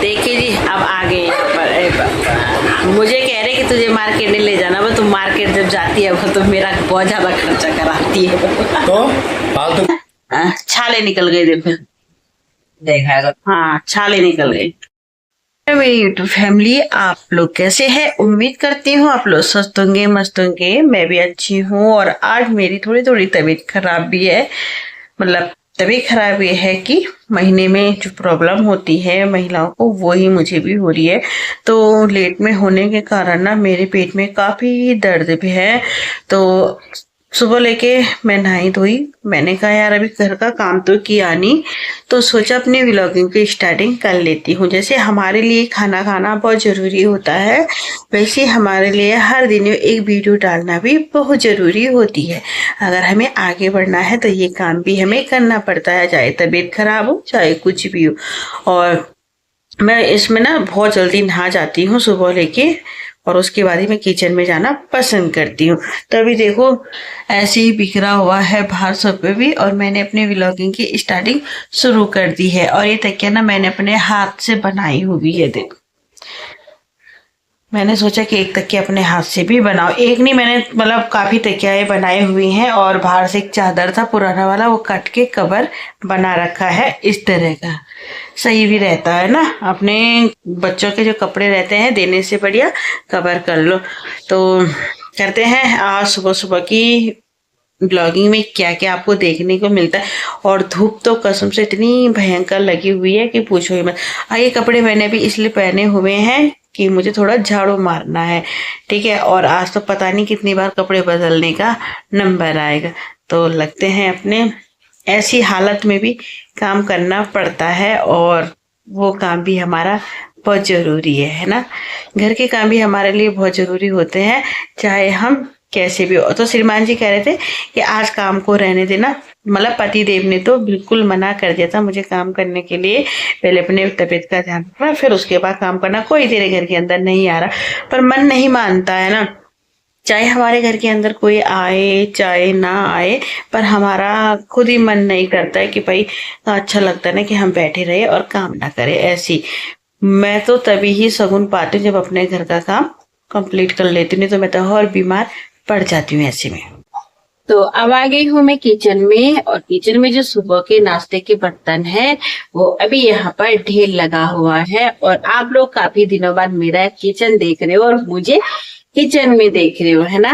देखिए जी, अब आ गए यहाँ पर। अरे बाबा, मुझे कह रहे कि तुझे मार्केट नहीं ले जाना, वो तुम मार्केट जब जाती है वो तो मेरा बहुत ज्यादा खर्चा कराती है। तो फालतू छाले निकल गए, देखो देखा है। हाँ, छाले निकल गए। मेरी यूट्यूब फैमिली, आप लोग कैसे हैं? उम्मीद करती हूँ आप लोग स्वस्थ होंगे, मस्त होंगे। मैं भी अच्छी हूँ। और आज मेरी थोड़ी थोड़ी तबीयत खराब भी है। मतलब तबीयत खराब ये है कि महीने में जो प्रॉब्लम होती है महिलाओं को, वो ही मुझे भी हो रही है। तो लेट में होने के कारण ना मेरे पेट में काफी दर्द भी है। तो सुबह लेके मैं नहाई धोई, मैंने कहा यार अभी घर का काम तो किया नहीं, तो सोचा अपनी व्लॉगिंग की स्टार्टिंग कर लेती हूँ। जैसे हमारे लिए खाना खाना बहुत जरूरी होता है, वैसे हमारे लिए हर दिन एक वीडियो डालना भी बहुत जरूरी होती है। अगर हमें आगे बढ़ना है तो ये काम भी हमें करना पड़ता है, चाहे तबीयत खराब हो चाहे कुछ भी हो। और मैं इसमें ना बहुत जल्दी नहा जाती हूँ सुबह लेके, और उसके बाद ही मैं किचन में जाना पसंद करती हूँ। तो अभी देखो ऐसे ही बिखरा हुआ है बाहर सब पे भी, और मैंने अपनी व्लॉगिंग की स्टार्टिंग शुरू कर दी है। और ये तकिया ना मैंने अपने हाथ से बनाई हुई है, देखो। मैंने सोचा कि एक तकिया अपने हाथ से भी बनाओ, एक नहीं, मैंने मतलब काफी तकियाएं बनाई हुई हैं। और बाहर से एक चादर था पुराना वाला, वो कट के कवर बना रखा है इस तरह का। सही भी रहता है ना, अपने बच्चों के जो कपड़े रहते हैं देने से बढ़िया कवर कर लो। तो करते हैं आज सुबह सुबह की ब्लॉगिंग में क्या क्या आपको देखने को मिलता है। और धूप तो कसम से इतनी भयंकर लगी हुई है कि पूछो ही मत। ये कपड़े मैंने भी इसलिए पहने हुए हैं कि मुझे थोड़ा झाड़ू मारना है, ठीक है। और आज तो पता नहीं कितनी बार कपड़े बदलने का नंबर आएगा। तो लगते हैं अपने ऐसी हालत में भी काम करना पड़ता है, और वो काम भी हमारा बहुत जरूरी है ना। घर के काम भी हमारे लिए बहुत जरूरी होते हैं, चाहे हम कैसे भी हो। तो श्रीमान जी कह रहे थे कि आज काम को रहने देना। मतलब पति देव ने तो बिल्कुल मना कर दिया था मुझे काम करने के लिए। पहले अपने तबीयत का ध्यान रखना, फिर उसके बाद काम करना। कोई तेरे घर के अंदर नहीं आ रहा, पर मन नहीं मानता है ना। चाहे हमारे घर के अंदर कोई आए चाहे ना आए, पर हमारा खुद ही मन नहीं करता है कि भाई अच्छा लगता है ना कि हम बैठे रहे और काम ना करें। ऐसी मैं तो तभी ही शगुन पाती हूँ जब अपने घर का काम कंप्लीट कर लेती हूँ, नहीं तो मैं तो और बीमार पड़ जाती हूँ ऐसे में। तो अब आ गई हूँ मैं किचन में, और किचन में जो सुबह के नाश्ते के बर्तन है वो अभी यहाँ पर ढेर लगा हुआ है। और आप लोग काफी दिनों बाद मेरा किचन देख रहे हो और मुझे किचन में देख रहे हो, है ना।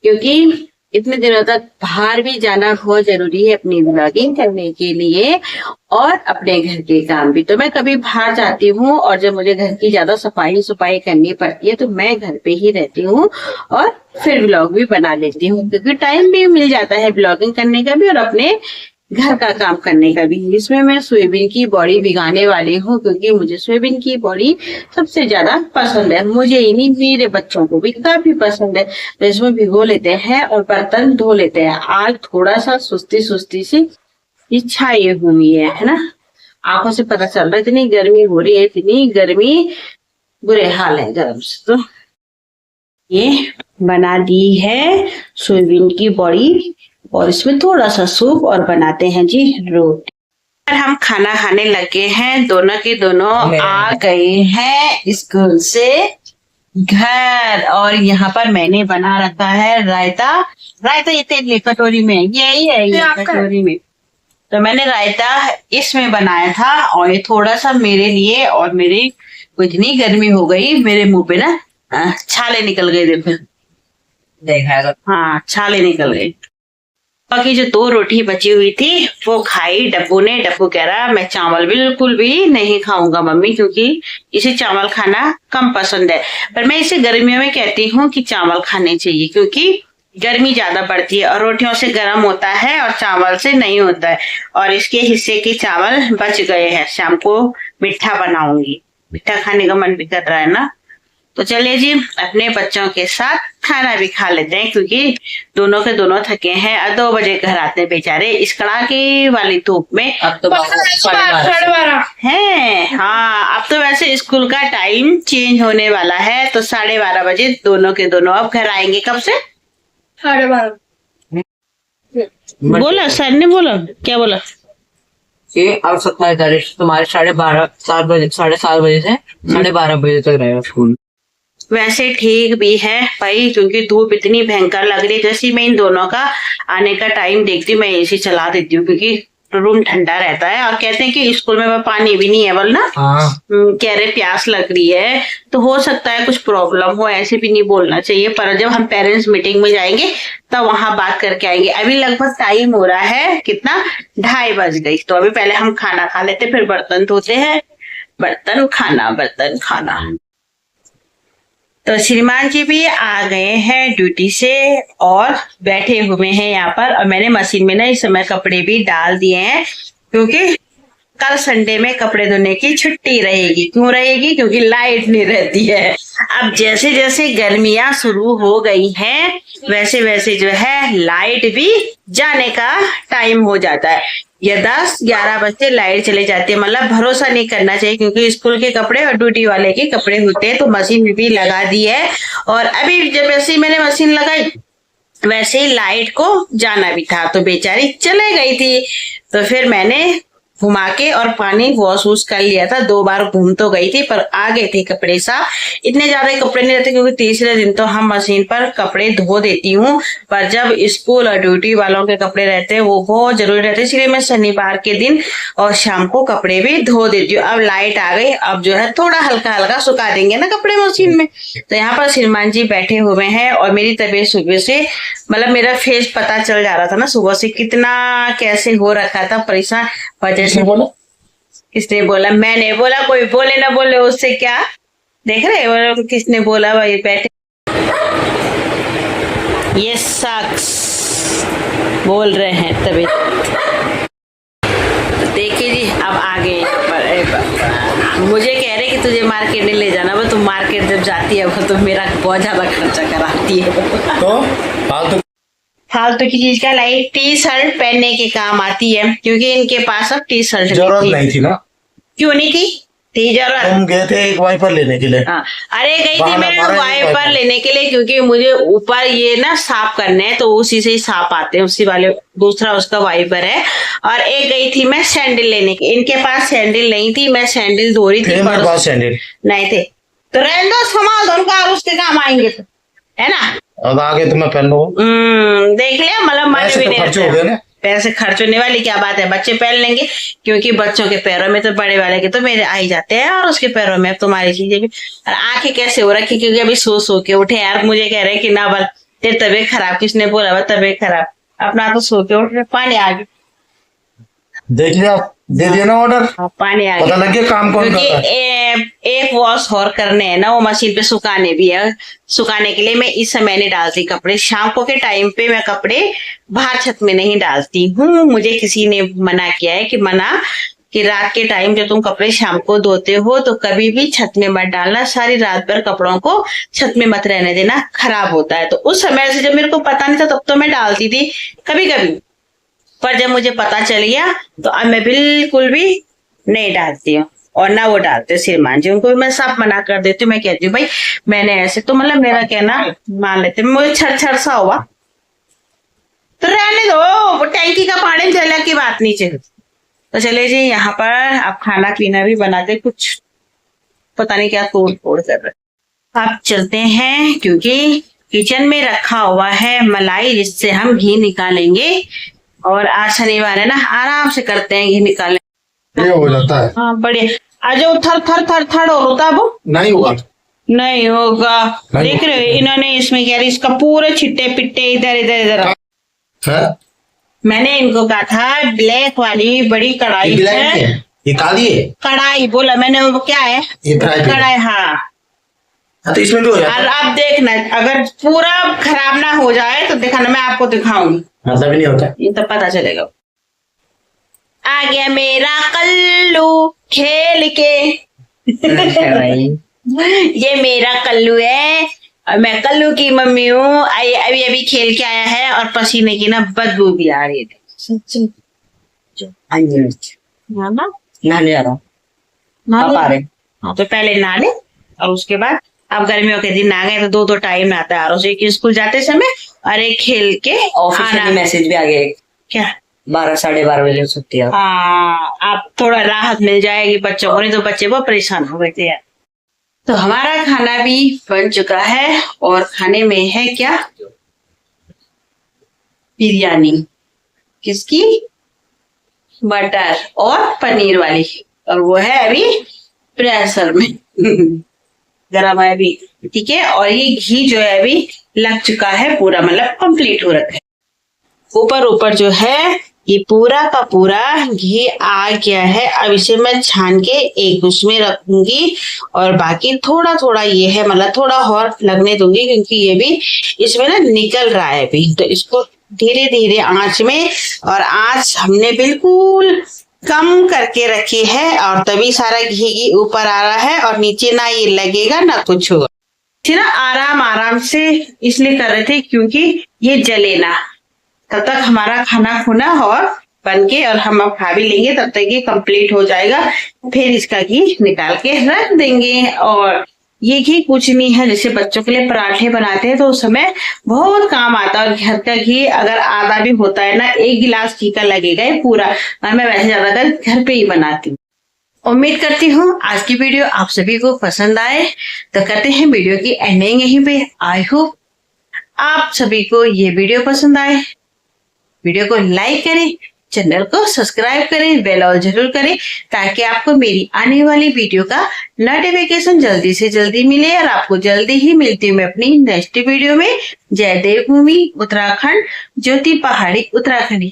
क्योंकि इतने दिनों तक बाहर भी जाना बहुत जरूरी है अपनी व्लॉगिंग करने के लिए, और अपने घर के काम भी। तो मैं कभी बाहर जाती हूँ और जब मुझे घर की ज्यादा सफाई करनी पड़ती है तो मैं घर पे ही रहती हूँ और फिर व्लॉग भी बना लेती हूँ, क्योंकि टाइम भी मिल जाता है व्लॉगिंग करने का भी और अपने घर का काम करने का भी। इसमें मैं सोयाबीन की बॉड़ी भिगाने वाली हूँ, क्योंकि मुझे सोयाबीन की बॉड़ी सबसे ज्यादा पसंद है। मुझे ही नहीं, मेरे बच्चों को भी काफी पसंद है। तो इसमें भिगो लेते हैं और बर्तन धो लेते हैं। आज थोड़ा सा सुस्ती सुस्ती सी इच्छा ये हुई है ना। आंखों से पता चल रहा है इतनी गर्मी हो रही है, इतनी गर्मी, बुरे हाल है गर्म से। तो ये बना दी है सोयाबीन की बॉड़ी, और इसमें थोड़ा सा सूप, और बनाते हैं जी रोटी। हम खाना खाने लगे हैं, दोनों के दोनों आ गए हैं स्कूल से घर। और यहाँ पर मैंने बना रखा है रायता। रायता ये तेल कटोरी में, यही है ये कटोरी में। तो मैंने रायता इसमें बनाया था, और ये थोड़ा सा मेरे लिए, और मेरी इतनी गर्मी हो गई मेरे मुंह पे ना छाले निकल गए, देखो देखा है। हाँ, छाले निकल गए। बाकी जो 2 रोटी बची हुई थी वो खाई डब्बू ने। डब्बू कह रहा मैं चावल बिल्कुल भी नहीं खाऊंगा मम्मी, क्योंकि इसे चावल खाना कम पसंद है। पर मैं इसे गर्मियों में कहती हूँ कि चावल खाने चाहिए, क्योंकि गर्मी ज्यादा पड़ती है और रोटियों से गर्म होता है और चावल से नहीं होता है। और इसके हिस्से के चावल बच गए हैं, शाम को मीठा बनाऊंगी। मीठा खाने का मन भी कर रहा है ना। तो चलिए जी, अपने बच्चों के साथ खाना भी खा लेते हैं, क्योंकि दोनों के दोनों थके हैं। 2 बजे घर आते हैं बेचारे इस कड़ाके वाली धूप में। अब तो है, हाँ, अब तो वैसे स्कूल का टाइम चेंज होने वाला है, तो 12:30 बजे दोनों के दोनों अब घर आएंगे। कब से? 12:30। बोला सर ने, बोला क्या बोला? कि अब 27 तारीख तुम्हारे 7:30 7:30 बजे से 12:30 बजे तक रहेगा स्कूल। वैसे ठीक भी है भाई, क्योंकि धूप इतनी भयंकर लग रही है। जैसे मैं इन दोनों का आने का टाइम देखती हूँ, मैं एसी चला देती हूँ, क्योंकि रूम ठंडा रहता है। और कहते हैं कि स्कूल में पानी भी नहीं है, बोल ना कह रहे प्यास लग रही है, तो हो सकता है कुछ प्रॉब्लम हो, ऐसे भी नहीं बोलना चाहिए। पर जब हम पेरेंट्स मीटिंग में जाएंगे तब वहां बात करके आएंगे। अभी लगभग टाइम हो रहा है कितना, 2:30 बज गई। तो अभी पहले हम खाना खा लेते, फिर बर्तन धोते हैं। बर्तन खाना। तो श्रीमान जी भी आ गए हैं ड्यूटी से और बैठे हुए हैं यहाँ पर। और मैंने मशीन में ना इस समय कपड़े भी डाल दिए हैं, क्योंकि कल संडे में कपड़े धोने की छुट्टी रहेगी। क्यों रहेगी? क्योंकि लाइट नहीं रहती है। अब जैसे जैसे गर्मियां शुरू हो गई हैं, वैसे वैसे जो है लाइट भी जाने का टाइम हो जाता है। या 10-11 बजे लाइट चले जाती है। मतलब भरोसा नहीं करना चाहिए, क्योंकि स्कूल के कपड़े और ड्यूटी वाले के कपड़े होते हैं। तो मशीन भी लगा दी है, और अभी जब ऐसे मैंने मशीन लगाई वैसे ही लाइट को जाना भी था, तो बेचारी चले गई थी। तो फिर मैंने घुमा के और पानी वॉश कर लिया था। 2 बार घूम तो गई थी, पर आ गए थे कपड़े साफ। इतने ज्यादा कपड़े नहीं रहते, क्योंकि तीसरे दिन तो हम मशीन पर कपड़े धो देती हूँ। पर जब स्कूल और ड्यूटी वालों के कपड़े रहते हैं वो बहुत जरूरी रहते हैं, इसलिए मैं शनिवार के दिन और शाम को कपड़े भी धो देती हूँ। अब लाइट आ गई, अब जो है थोड़ा हल्का हल्का सुखा देंगे ना कपड़े मशीन में। तो यहाँ पर श्रीमान जी बैठे हुए हैं, और मेरी तबीयत सुबह से, मतलब मेरा फेस पता चल जा रहा था ना सुबह से, कितना कैसे हो रखा था परेशान। वजह से बोला किसने बोला? मैंने बोला। कोई बोले ना बोले उससे क्या, देख रहे हो किसने बोला? भाई बैठे, ये शख्स बोल रहे हैं तभी। तो देखिए जी, अब आगे मुझे कह रहे कि तुझे मार्केट नहीं ले जाना। वो तुम मार्केट जब जाती है वो तो मेरा बहुत ज्यादा खर्चा कराती है। तो फालतू की चीज का लाइक टी शर्ट पहनने के काम आती है, क्योंकि इनके पास अब टी शर्ट जरूरत नहीं थी ना। क्यों नहीं थी जरूरत? तुम गए थे एक वाइपर लेने के लिए। हाँ, अरे गई थी मैं वाइपर लेने के लिए, क्योंकि मुझे ऊपर ये ना साफ करने हैं, तो उसी से ही साफ आते हैं, उसी वाले दूसरा उसका वाइपर है। और एक गई थी मैं सैंडल लेने के, इनके पास सैंडल नहीं थी, मैं सैंडल धो रही थी। मेरे पास सैंडल नहीं थे, तो रहने दो, संभाल दो उनका, और उसके काम आएंगे तो, है ना। अब आगे तुम्हें पहन लो। देख लिया, मतलब मन भी नहीं खर्च हो गए ना। पैसे खर्च होने वाली क्या बात है, बच्चे पहन लेंगे। क्योंकि बच्चों के पैरों में तो बड़े वाले के तो मेरे आ ही जाते हैं, और उसके पैरों में तुम्हारी चीजें भी। और आंखें कैसे हो रखी, क्योंकि अभी सो के उठे यार। मुझे कह रहे हैं कि ना बल तेरी तबीयत खराब, किसने बोला? तबीयत खराब, अपना तो सो के उठ रहे। पानी आ गया, देख लिया, दे दिया ना ऑर्डर। पानी आ पता गया, लग गया काम कौन क्योंकि करता है। एक वॉश और करने हैं ना, वो मशीन पे सुखाने भी है। सुखाने के लिए मैं इस समय नहीं डालती कपड़े। शाम को के टाइम पे मैं कपड़े बाहर छत में नहीं डालती हूँ। मुझे किसी ने मना किया है कि रात के टाइम जब तुम कपड़े शाम को धोते हो तो कभी भी छत में मत डालना। सारी रात भर कपड़ों को छत में मत रहने देना, खराब होता है। तो उस समय से जब मेरे को पता नहीं था तब तो मैं डालती थी कभी कभी, पर जब मुझे पता चल गया तो अब मैं बिल्कुल भी नहीं डालती हूँ। और ना वो डालते श्रीमान जी, उनको मैं सब मना कर देती हूँ। मैं कहती हूँ भाई मैंने ऐसे, तो मतलब मेरा कहना मान लेते, मुझे छर सा हुआ तो रहने दो, टैंकी का पानी जला की बात नहीं चाहिए। तो चले जी, यहाँ पर अब खाना पीना भी बना दे, कुछ पता नहीं क्या तोड़ फोड़ कर रहे। अब चलते हैं, क्योंकि किचन में रखा हुआ है मलाई, जिससे हम घी निकालेंगे। और आज शनिवार है ना, आराम से करते हैं घी निकालने। ये हो जाता है। हाँ बढ़िया। आज थर थर थर थर और होता है वो नहीं होगा, नहीं होगा। देख रहे हो इन्होंने इसमें क्या, इसका पूरे छिट्टे पिट्टे इधर इधर इधर है। मैंने इनको कहा था ब्लैक वाली बड़ी कढ़ाई है, ये काली है कढ़ाई बोला मैंने, वो क्या है ये कढ़ाई। हाँ तो इसमें भी हो जाता है। अब देखना, अगर पूरा खराब ना हो जाए तो देखना, मैं आपको दिखाऊंगी, मतलब नहीं होता, ये तो पता चलेगा। आ गया मेरा कल्लू खेल के। ये मेरा कल्लू है और मैं कल्लू की मम्मी हूँ। अभी अभी खेल के आया है और पसीने की ना बदबू भी आ रही थी। नहाने जा रहा हूँ। हाँ तो पहले नहा ले, और उसके बाद अब गर्मियों के दिन आ गए तो 2 टाइम नहाता है। और एक स्कूल जाते समय और एक खेल के ऑफिस में मैसेज भी आ गया। क्या 12 साढ़े 12 बजे हो सकती है। हाँ, आप थोड़ा राहत मिल जाएगी बच्चों को, नहीं तो बच्चे बहुत परेशान हो गए थे यार। तो हमारा खाना भी बन चुका है और खाने में है क्या, बिरयानी। किसकी, मटर और पनीर वाली, और वो है अभी प्रेशर में गरम है अभी, ठीक है। और ये घी जो है अभी लग चुका है पूरा, मतलब कंप्लीट हो रखा है। ऊपर ऊपर जो है ये पूरा का पूरा घी आ गया है। अब इसे मैं छान के एक उसमें रखूंगी और बाकी थोड़ा थोड़ा ये है, मतलब थोड़ा और लगने दूंगी, क्योंकि ये भी इसमें ना निकल रहा है अभी। तो इसको धीरे धीरे आंच में, और आंच हमने बिल्कुल कम करके रखी है, और तभी सारा घी ऊपर आ रहा है और नीचे ना ये लगेगा ना कुछ होगा। इसे ना आराम आराम से इसलिए कर रहे थे क्योंकि ये जले ना, तब तक हमारा खाना खुना और बन के, और हम अब खा भी लेंगे, तब तक ये कंप्लीट हो जाएगा। फिर इसका घी निकाल के रख देंगे। और ये घी कुछ नहीं है, जैसे बच्चों के लिए पराठे बनाते हैं तो उस समय बहुत काम आता है। और घर का घी अगर आधा भी होता है ना, 1 गिलास घी का लगेगा ये पूरा। और मैं वैसे ज्यादातर घर पे ही बनाती हूँ। उम्मीद करती हूँ आज की वीडियो आप सभी को पसंद आए। तो करते हैं वीडियो की एंडिंग यहीं पे। आई होप आप सभी को ये वीडियो पसंद आए। वीडियो को लाइक करें, चैनल को सब्सक्राइब करें, बेल ऑल जरूर करें, ताकि आपको मेरी आने वाली वीडियो का नोटिफिकेशन जल्दी से जल्दी मिले। और आपको जल्दी ही मिलती हूँ मैं अपनी नेक्स्ट वीडियो में। जय देवभूमि उत्तराखंड, ज्योति पहाड़ी उत्तराखंडी।